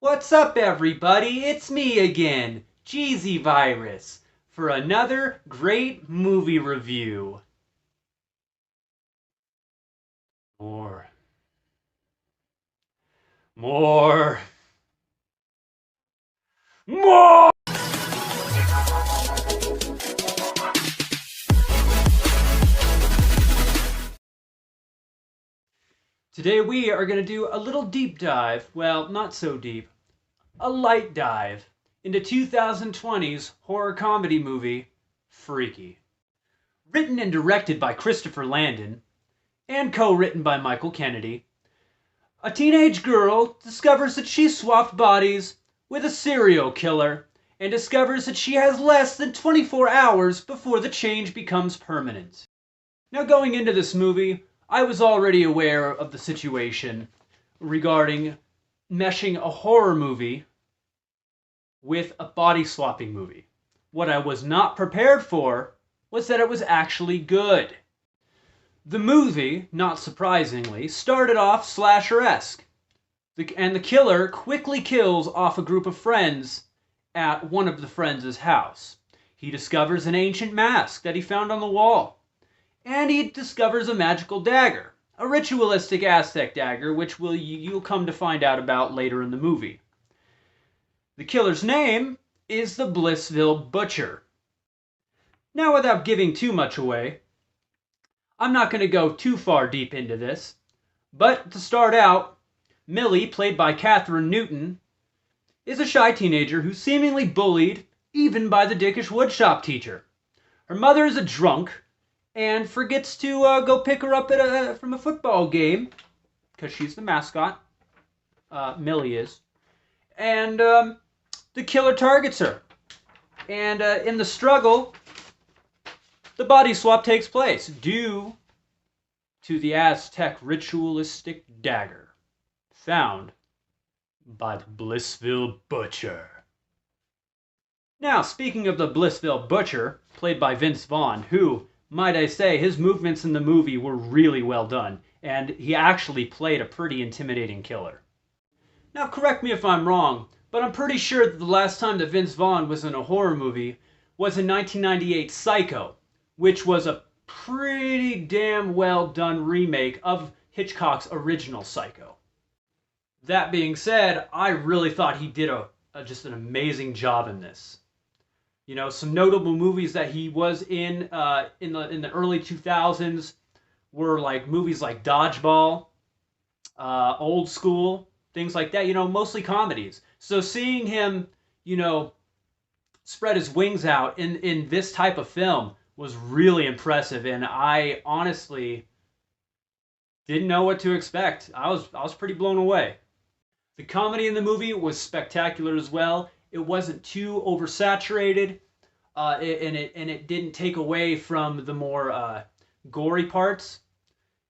What's up, everybody? It's me again, Jeezy Virus, for another great movie review. More. More. More! Today we are going to do a little deep dive, well, not so deep, a light dive into 2020's horror comedy movie, Freaky. Written and directed by Christopher Landon, and co-written by Michael Kennedy, a teenage girl discovers that she swapped bodies with a serial killer and discovers that she has less than 24 hours before the change becomes permanent. Now, going into this movie, I was already aware of the situation regarding meshing a horror movie with a body swapping movie. What I was not prepared for was that it was actually good. The movie, not surprisingly, started off slasher-esque, and the killer quickly kills off a group of friends at one of the friends' house. He discovers an ancient mask that he found on the wall, and he discovers a magical dagger, a ritualistic Aztec dagger, which you'll come to find out about later in the movie. The killer's name is the Blissville Butcher. Now, without giving too much away, I'm not going to go too far deep into this, but to start out, Millie, played by Kathryn Newton, is a shy teenager who's seemingly bullied even by the dickish woodshop teacher. Her mother is a drunk and forgets to go pick her up from a football game, because she's the mascot, Millie is, and the killer targets her. And in the struggle, the body swap takes place due to the Aztec ritualistic dagger found by the Blissville Butcher. Now, speaking of the Blissville Butcher, played by Vince Vaughn, who, might I say, his movements in the movie were really well done, and he actually played a pretty intimidating killer. Now, correct me if I'm wrong, but I'm pretty sure that the last time that Vince Vaughn was in a horror movie was in 1998's Psycho, which was a pretty damn well done remake of Hitchcock's original Psycho. That being said, I really thought he did just an amazing job in this. You know, some notable movies that he was in the early 2000s were like movies like Dodgeball, Old School, things like that. You know, mostly comedies. So seeing him, you know, spread his wings out in this type of film was really impressive, and I honestly didn't know what to expect. I was pretty blown away. The comedy in the movie was spectacular as well. It wasn't too oversaturated, and it didn't take away from the more gory parts,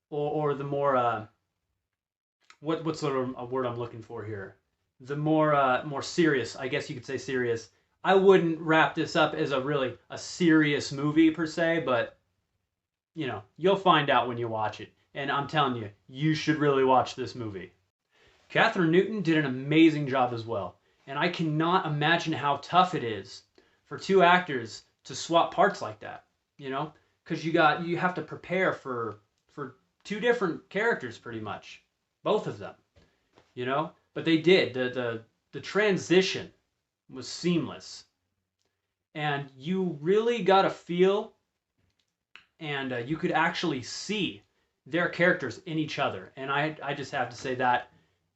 or the more what sort of a word I'm looking for here? The more serious, I guess you could say serious. I wouldn't wrap this up as a serious movie per se, but you know, you'll find out when you watch it. And I'm telling you, you should really watch this movie. Kathryn Newton did an amazing job as well, and I cannot imagine how tough it is for two actors to swap parts like that. You know, because you have to prepare for two different characters pretty much, both of them. You know, but they did. The transition was seamless, and you really got a feel, and you could actually see their characters in each other. And I just have to say that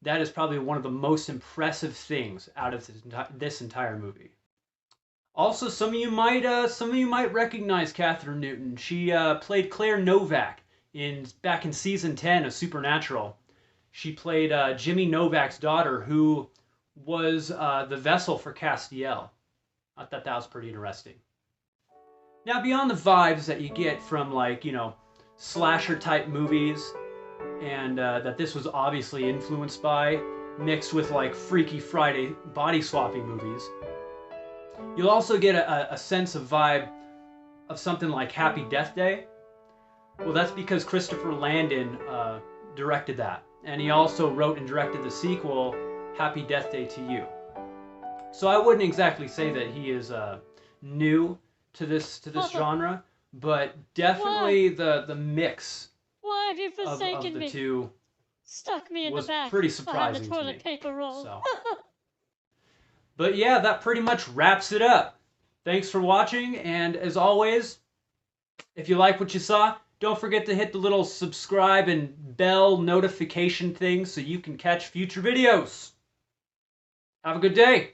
is probably one of the most impressive things out of this entire movie. Also, some of you might recognize Kathryn Newton. She played Claire Novak back in season 10 of Supernatural. She played Jimmy Novak's daughter, who was the vessel for Castiel. I thought that was pretty interesting. Now, beyond the vibes that you get from, like, you know, slasher type movies, and that this was obviously influenced by, mixed with like Freaky Friday body swapping movies, you'll also get a sense of vibe of something like Happy Death Day. Well, that's because Christopher Landon directed that, and he also wrote and directed the sequel Happy Death Day to you. So I wouldn't exactly say that he is new to this genre, but definitely the mix Why have you of forsaken the me? two Stuck me in the was back pretty behind the surprising to toilet me. paper roll. So, but yeah, that pretty much wraps it up. Thanks for watching, and as always, if you like what you saw, don't forget to hit the little subscribe and bell notification thing so you can catch future videos. Have a good day.